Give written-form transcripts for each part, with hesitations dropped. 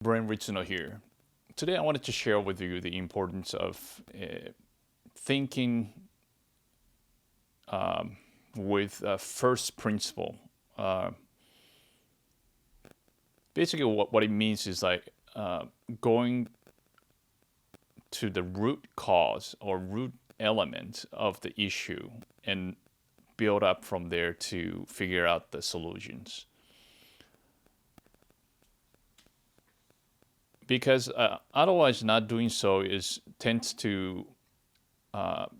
Brian Ritsuno here. Today I wanted to share with you the importance of thinking with first principle. Uh, Basically, what it means is like going to the root cause or root element of the issue and build up from there to figure out the solutions. Because otherwise, not doing so is tends to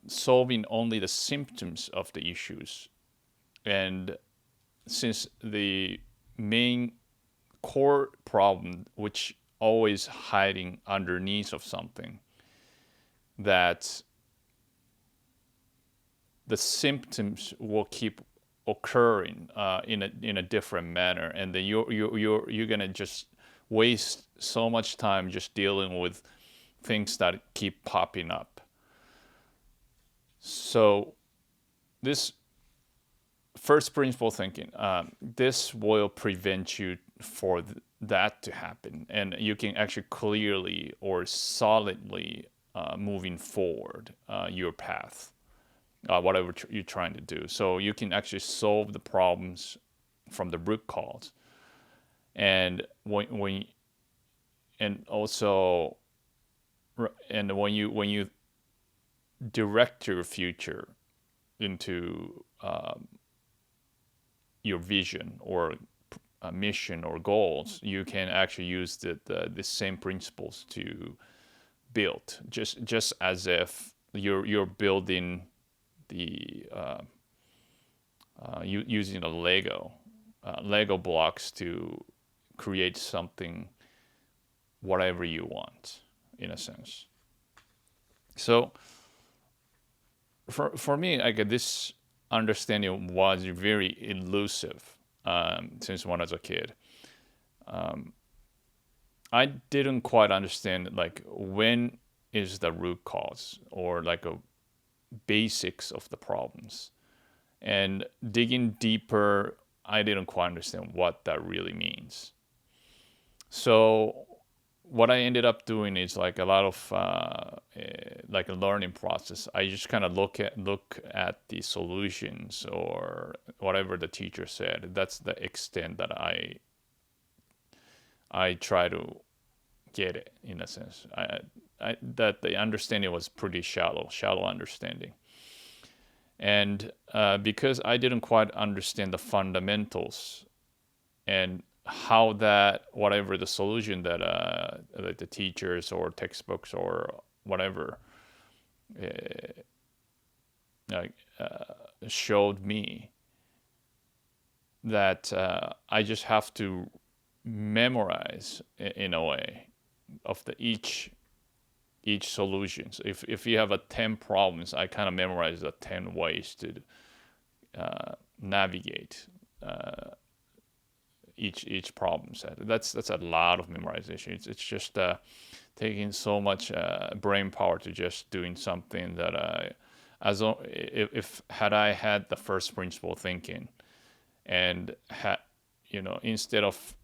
solving only the symptoms of the issues. And since the main core problem, which always hiding underneath of something, that the symptoms will keep occurring in a different manner, and then you're gonna just waste so much time just dealing with things that keep popping up. So this first principle thinking, this will prevent you for that to happen, and you can actually clearly or solidly moving forward your path, whatever you're trying to do. So you can actually solve the problems from the root cause, and when and also and when you direct your future into your vision or a mission or goals, you can actually use the same principles to build, just as if you're building the using a Lego blocks to create something, whatever you want, in a sense. So for me, like this understanding was very elusive since when I was a kid. I didn't quite understand like when is the root cause or like a basics of the problems. And digging deeper, I didn't quite understand what that really means. So what I ended up doing is like a lot of like a learning process. I just kind of look at the solutions or whatever the teacher said. That's the extent that I try to get it, in a sense. That the understanding was pretty shallow understanding. And because I didn't quite understand the fundamentals and how that whatever the solution that like the teachers or textbooks or whatever like showed me, that I just have to memorize in a way of the each solution. So if you have a 10 problems, I kind of memorize the 10 ways to navigate each problem set. That's a lot of memorization. It's just taking so much brain power to just doing something that if had I had the first principle thinking and had, instead of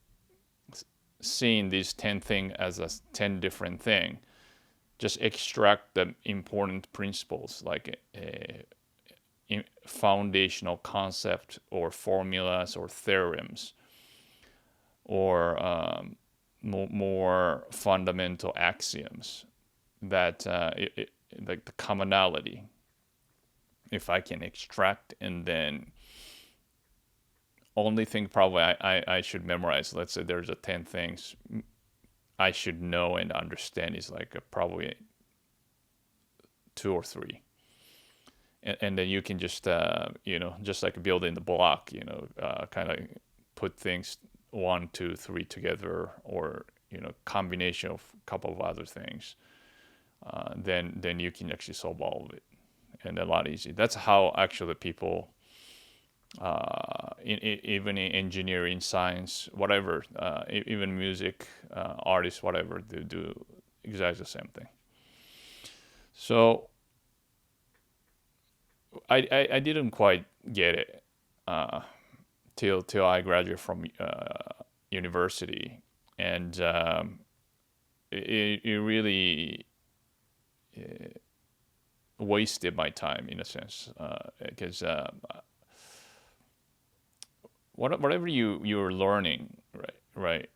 seeing these 10 things as a 10 different thing, just extract the important principles like foundational concept or formulas or theorems or more fundamental axioms that like the commonality, if I can extract, and then only thing probably I should memorize, let's say there's a 10 things I should know and understand, is like probably two or three. And then you can just, just like building the block, kind of put things one, two, three together, or, combination of a couple of other things. Then you can actually solve all of it, and a lot easier. That's how actually people, even in engineering, science, whatever, even music, artists, whatever, they do exactly the same thing. So I didn't quite get it till I graduated from university, and it really wasted my time in a sense, because whatever you're learning, right,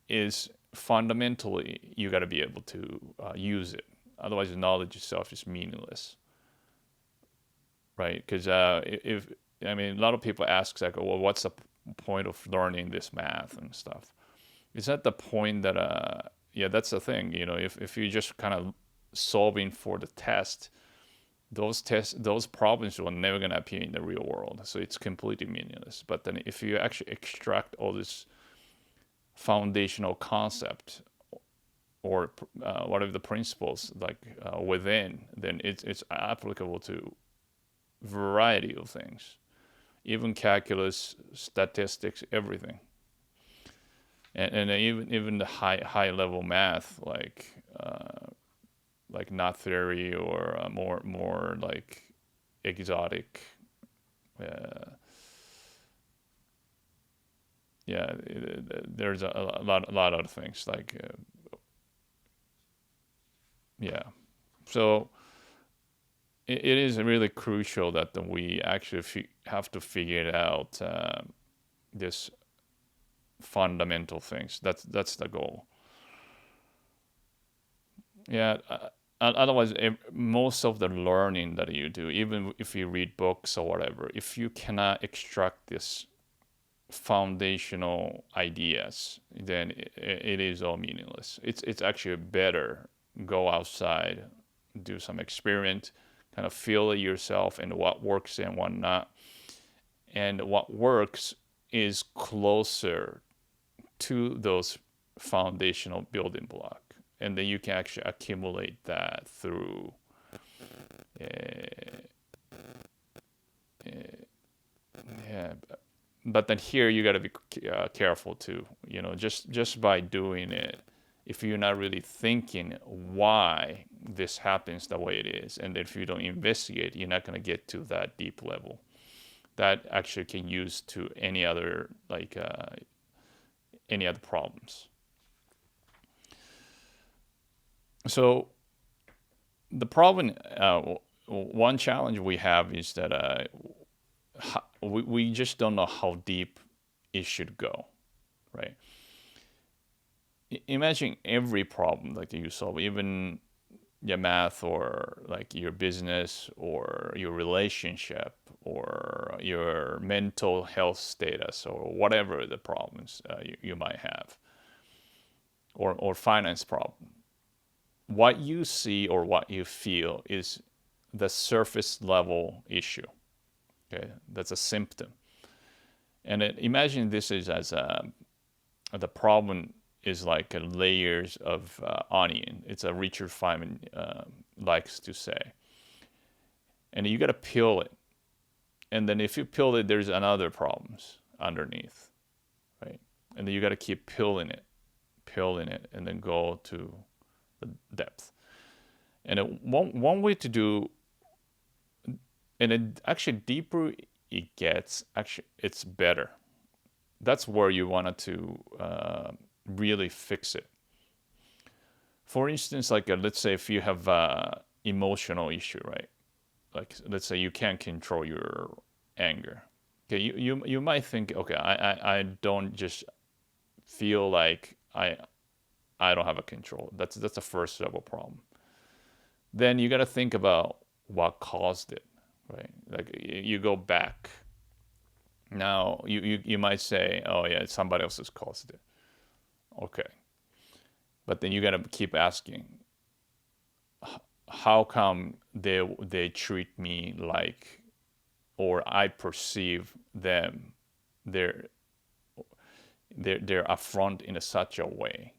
is fundamentally you got to be able to use it. Otherwise, the knowledge itself is meaningless, right? Because if I mean, a lot of people ask like, well, what's the point of learning this math and stuff? Is that the point that yeah, that's the thing. If you just kind of solving for the test, those problems are never going to appear in the real world, so it's completely meaningless. But then if you actually extract all this foundational concept or whatever the principles like within, then it's applicable to variety of things, even calculus, statistics, everything, and even the high level math like knot theory or more like exotic. Yeah, there's a lot of things like yeah. So it is really crucial that we actually have to figure it out, this fundamental things. That's the goal. Yeah. Otherwise, most of the learning that you do, even if you read books or whatever, if you cannot extract this foundational ideas, then it is all meaningless. It's actually better go outside, do some experiment, kind of feel it yourself and what works and what not. And what works is closer to those foundational building block, and then you can actually accumulate that through yeah. But then here you got to be careful too. Just by doing it, if you're not really thinking why this happens the way it is, and if you don't investigate, you're not going to get to that deep level. That actually can use to any other any other problems. So the problem, one challenge we have is that we just don't know how deep it should go, right? Imagine every problem like you solve, even your math or like your business or your relationship or your mental health status or whatever the problems you might have, or finance problem. What you see or what you feel is the surface level issue. Okay, that's a symptom. And imagine this is as the problem is like layers of onion. It's a Richard Feynman likes to say. And you got to peel it. And then if you peel it, there's another problems underneath, right? And then you got to keep peeling it, and then go to the depth. And one way to do, and it actually deeper it gets, actually it's better. That's where you wanted to really fix it. For instance, like let's say if you have emotional issue, right? Like let's say you can't control your anger. Okay, you might think, okay, I don't just feel like I don't have a control. That's the first level problem. Then you got to think about what caused it, right? Like you go back. Now you might say, oh yeah, somebody else has caused it. Okay, but then you got to keep asking, how come they treat me like, or I perceive them, they're affront in such a way,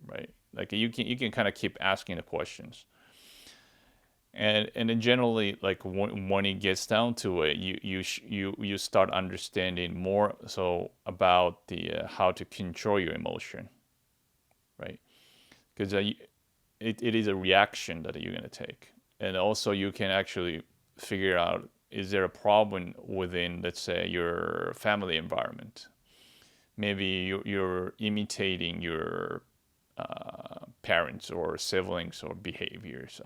right? Like you can kind of keep asking the questions, and then generally, like when it gets down to it, you start understanding more so about the how to control your emotion, right? Because it is a reaction that you're going to take, and also you can actually figure out, is there a problem within, let's say, your family environment? Maybe you're imitating your parents or siblings or behaviors,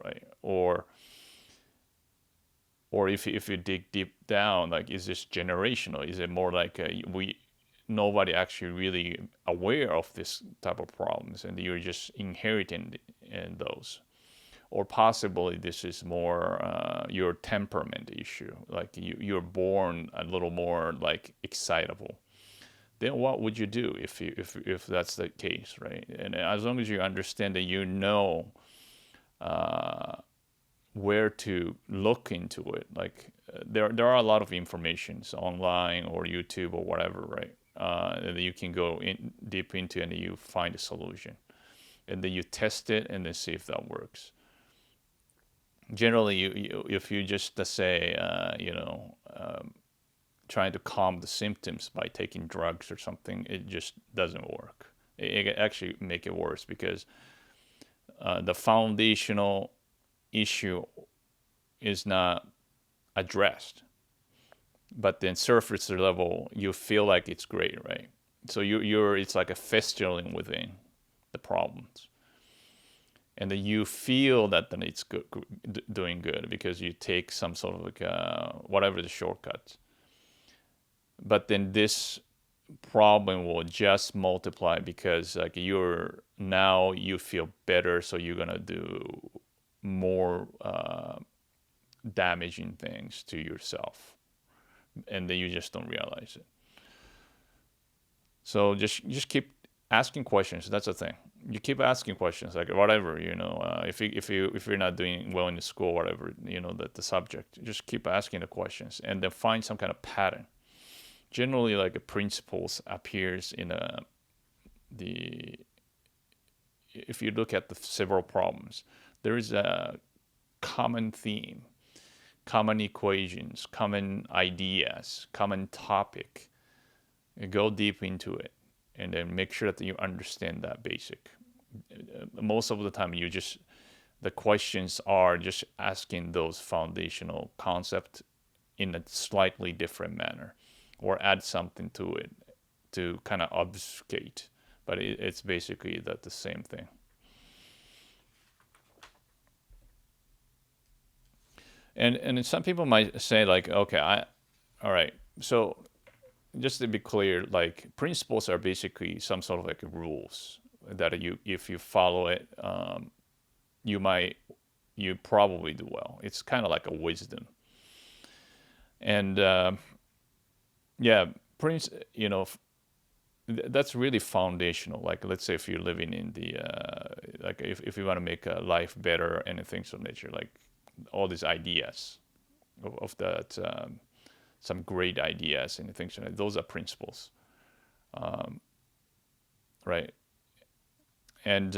right? Or if you dig deep down, like, is this generational? Is it more like nobody actually really aware of this type of problems, and you're just inheriting in those? Or possibly this is more your temperament issue, like you're born a little more like excitable. Then what would you do if that's the case, right? And as long as you understand that, where to look into it. Like there are a lot of informations online or YouTube or whatever, right? That you can go in deep into, and you find a solution, and then you test it and then see if that works. Generally, if you just say, trying to calm the symptoms by taking drugs or something, it just doesn't work. It actually make it worse, because the foundational issue is not addressed, but then surface level you feel like it's great, right? So it's like a festering within the problems, and then you feel that then it's good, doing good, because you take some sort of like whatever the shortcuts. But then this problem will just multiply, because like you feel better, so you're gonna do more damaging things to yourself, and then you just don't realize it. So just keep asking questions. That's the thing. You keep asking questions, like whatever, if you're not doing well in the school, whatever, the subject, just keep asking the questions, and then find some kind of pattern. Generally, like, principles appears in if you look at the several problems, there is a common theme, common equations, common ideas, common topic. You go deep into it, and then make sure that you understand that basic. Most of the time, the questions are just asking those foundational concepts in a slightly different manner, or add something to it to kind of obfuscate, but it's basically the same thing. And some people might say, like, okay, all right, so just to be clear, like, principles are basically some sort of like rules that if you follow it, you probably do well. It's kind of like a wisdom. And yeah, that's really foundational. Like, let's say if you're living in the like, if you want to make a life better and things of nature, like all these ideas of that, some great ideas and things like that, those are principles, right? And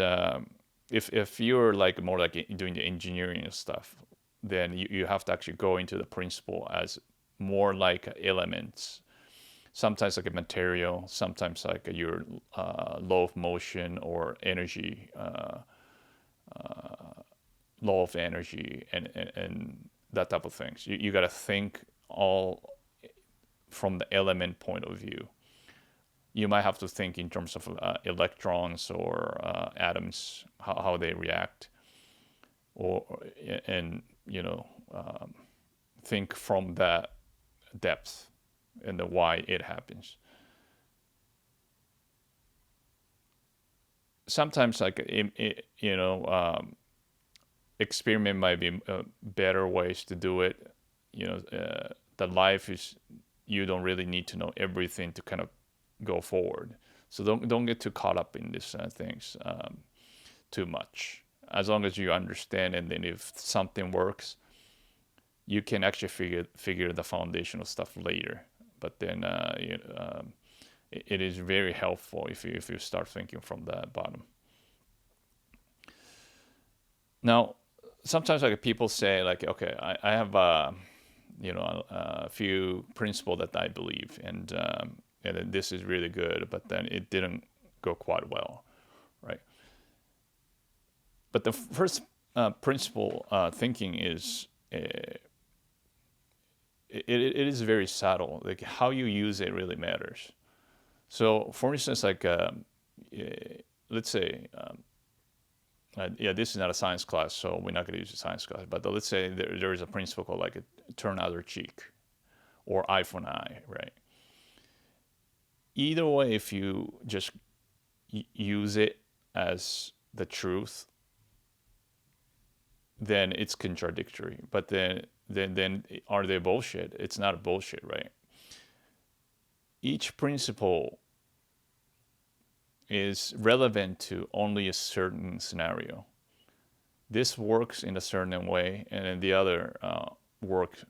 if you're like more like doing the engineering stuff, then you have to actually go into the principle as more like elements, sometimes like a material, sometimes like your law of motion or energy, law of energy, and that type of things. You got to think all from the element point of view. You might have to think in terms of electrons or atoms, how they react, and think from that depth and the why it happens. Sometimes, like, experiment might be better ways to do it. The life is, you don't really need to know everything to kind of go forward. So don't get too caught up in these things too much. As long as you understand, and then if something works, you can actually figure the foundational stuff later. But then it is very helpful if you start thinking from the bottom. Now, sometimes, like, people say, like, okay, I have a few principles that I believe, and this is really good, but then it didn't go quite well, right? But the first principle thinking is it is very subtle. Like, how you use it really matters. So, for instance, like, let's say yeah, this is not a science class, so we're not going to use a science class. But let's say there is a principle called like a turn other cheek or eye for an eye, right? Either way, if you just use it as the truth, then it's contradictory. But then are they bullshit? It's not a bullshit, right? Each principle is relevant to only a certain scenario. This works in a certain way, and then the other works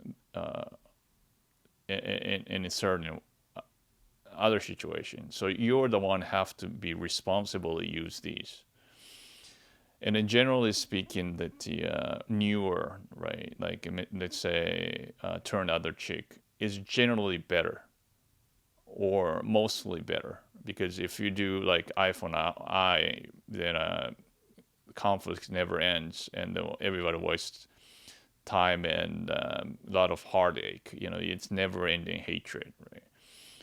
in a certain other situation. So you're the one have to be responsible to use these. And then generally speaking, that the newer, right, like let's say turn other cheek is generally better or mostly better, because if you do like eye for an eye, then conflict never ends, and everybody wastes time and a lot of heartache. It's never-ending hatred, right?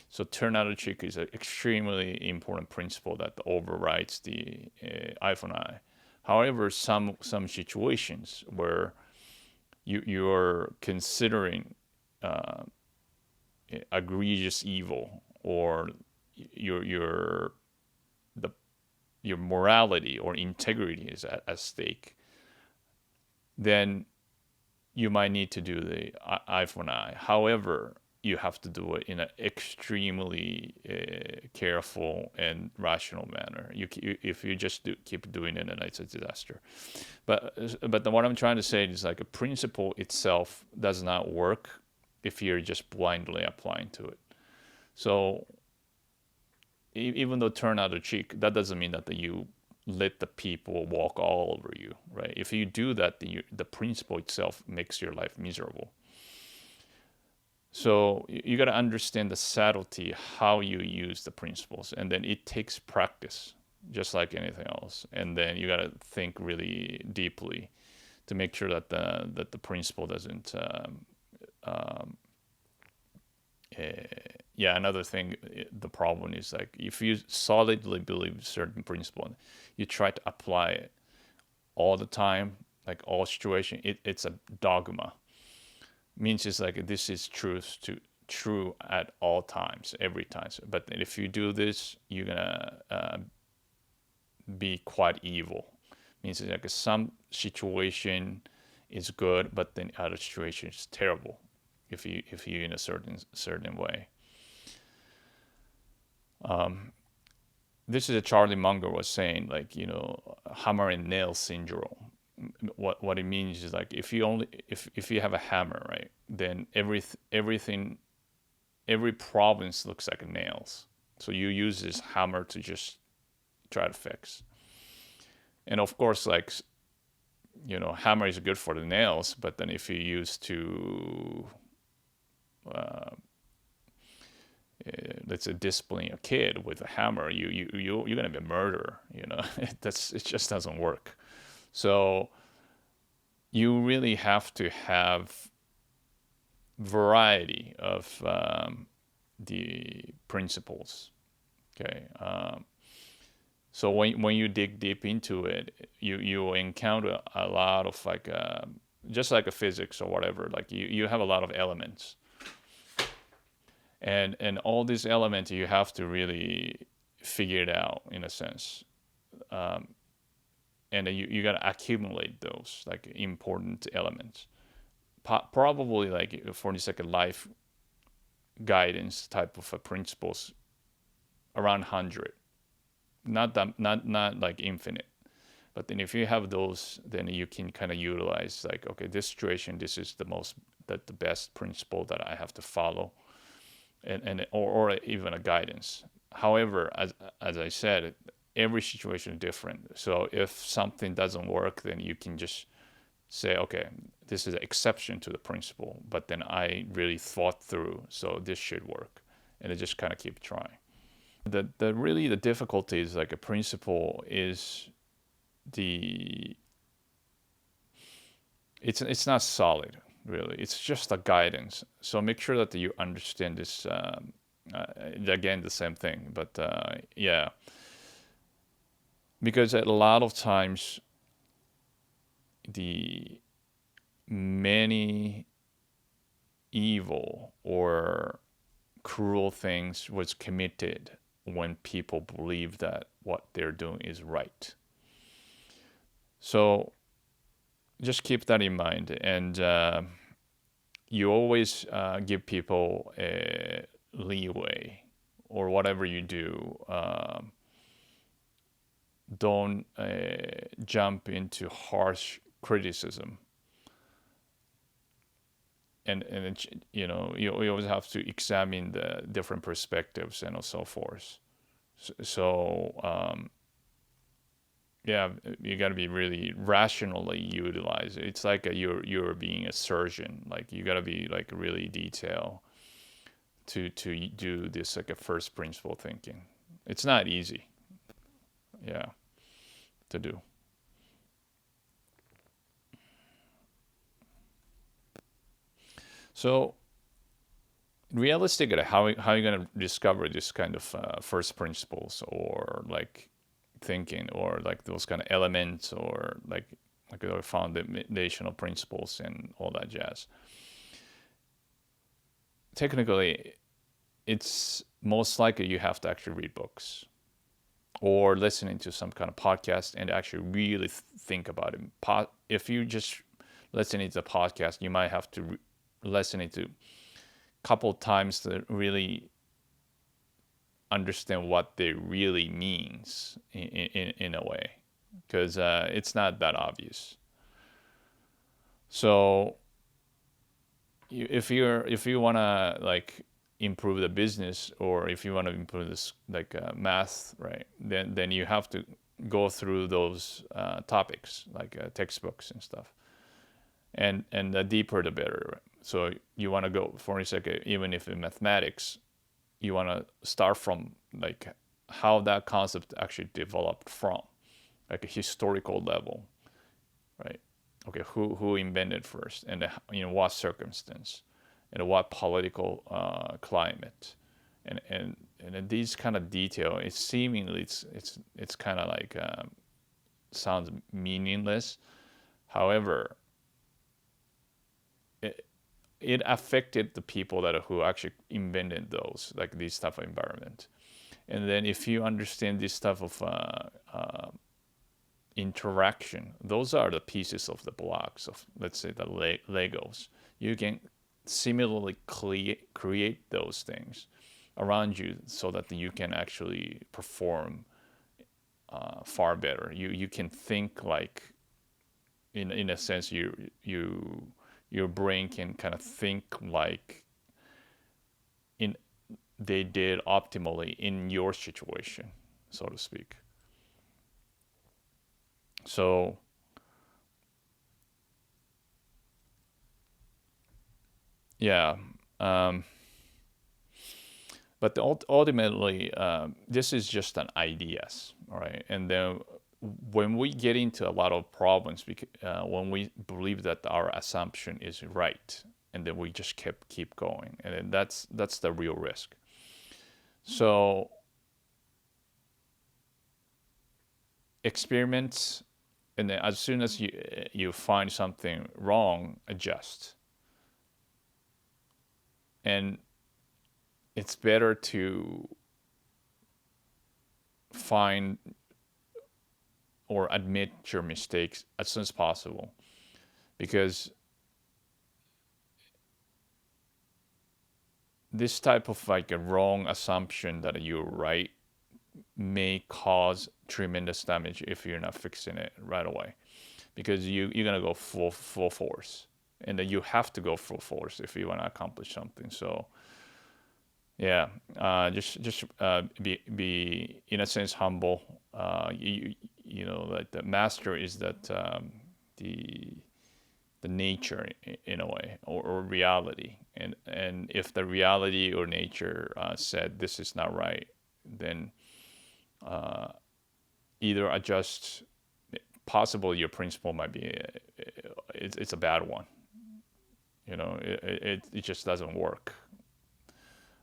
So turn other cheek is an extremely important principle that overrides the eye for an eye. However, some situations where you're considering egregious evil, or your morality or integrity is at stake, then you might need to do the eye for an eye. However, you have to do it in an extremely careful and rational manner. If you just keep doing it, then it's a disaster. But what I'm trying to say is like a principle itself does not work if you're just blindly applying to it. So even though turn other cheek, that doesn't mean that you let the people walk all over you, right? If you do that, the principle itself makes your life miserable. So you got to understand the subtlety, how you use the principles, and then it takes practice, just like anything else. And then you got to think really deeply to make sure that the principle doesn't. Another thing, the problem is like if you solidly believe certain principle, you try to apply it all the time, like all situation, it's a dogma. Means it's like this is true at all times, every time. But if you do this, you're gonna be quite evil. Means it's like some situation is good, but then other situation is terrible. If you in a certain way. This is a Charlie Munger was saying, like, hammer and nail syndrome. What it means is like if you have a hammer, right, then every province looks like nails. So you use this hammer to just try to fix. And of course, like, hammer is good for the nails, but then if you use to let's say discipline a kid with a hammer, you're gonna be a murderer. It just doesn't work. So you really have to have variety of the principles. Okay. So when you dig deep into it, you encounter a lot of like just like a physics or whatever. Like you have a lot of elements. And all these elements you have to really figure it out in a sense, and you got to accumulate those like important elements. Probably like for the second life guidance type of principles, around 100, not like infinite. But then if you have those, then you can kind of utilize like, okay, this situation, this is the best principle that I have to follow. Or even a guidance. However, as I said, every situation is different. So if something doesn't work, then you can just say, okay, this is an exception to the principle, but then I really thought through, so this should work, and it just kind of keep trying. The difficulty is like a principle is it's not solid. Really, it's just a guidance. So make sure that you understand this. Again, the same thing, but because a lot of times the many evil or cruel things was committed when people believe that what they're doing is right. So just keep that in mind, and you always give people a leeway, or whatever you do. Don't jump into harsh criticism, and you always have to examine the different perspectives and so forth. So yeah, you got to be really rationally utilized. It's like you're being a surgeon. Like you got to be like really detailed to do this like a first principle thinking. It's not easy, yeah, to do. So realistically, how are you gonna discover this kind of first principles, or like thinking, or like those kind of elements, or like foundational principles and all that jazz? Technically, it's most likely you have to actually read books or listening to some kind of podcast and actually really think about it. If you just listening to the podcast, you might have to listen it to a couple of times to really understand what they really means in a way, because it's not that obvious. So if you want to like improve the business, or if you want to improve this like math, right, then you have to go through those topics like textbooks and stuff, and the deeper the better, right? So you want to go, for a second, even if in mathematics, you want to start from like how that concept actually developed from like a historical level, right? Okay, who invented first, and what circumstance, and what political climate, and these kind of detail. It's seemingly it's kind of like sounds meaningless. However, it affected the people who actually invented those, like this type of environment. And then if you understand this type of interaction, those are the pieces of the blocks of, let's say, the Legos. You can similarly create those things around you so that you can actually perform far better. You can think like, in a sense, your brain can kind of think like in they did optimally in your situation, so to speak. So yeah, um, but ultimately, this is just an ideas, all right? And then when we get into a lot of problems, when we believe that our assumption is right, and then we just keep going, and then that's the real risk. So experiments, and then as soon as you find something wrong, adjust. And it's better to find or admit your mistakes as soon as possible, because this type of like a wrong assumption that you're right may cause tremendous damage if you're not fixing it right away, because you're gonna go full force, and then you have to go full force if you want to accomplish something. So yeah, just be in a sense humble. You know that the master is that the the nature in a way, or reality, and if the reality or nature said this is not right, then either adjust. Possible your principle might be it's a bad one. It just doesn't work,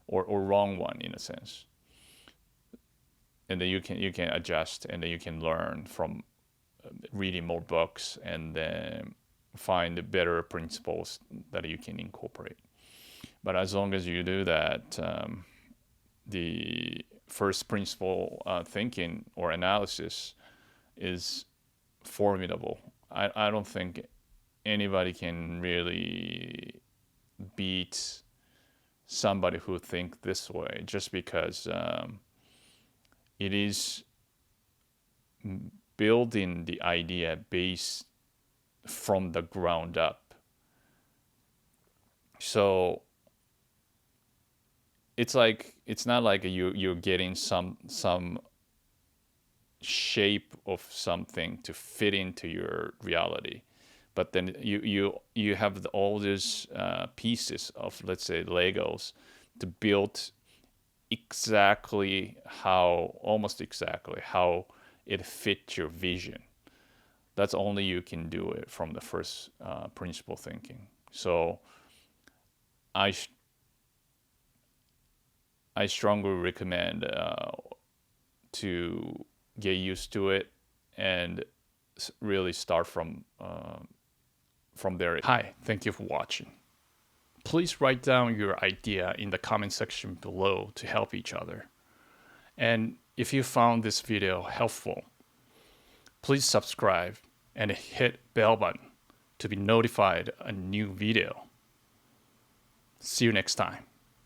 or wrong one in a sense, and then you can adjust, and then you can learn from reading more books and then find better principles that you can incorporate. But as long as you do that, the first principle thinking or analysis is formidable. I don't think anybody can really beat somebody who think this way, just because it is building the idea based from the ground up. So it's not like you're getting some shape of something to fit into your reality, but then you have all these pieces of, let's say, Legos to build almost exactly how it fits your vision. That's only you can do it from the first principle thinking. So I strongly recommend to get used to it and really start from there. Hi, thank you for watching. Please write down your idea in the comment section below to help each other. And if you found this video helpful, please subscribe and hit bell button to be notified a new video. See you next time.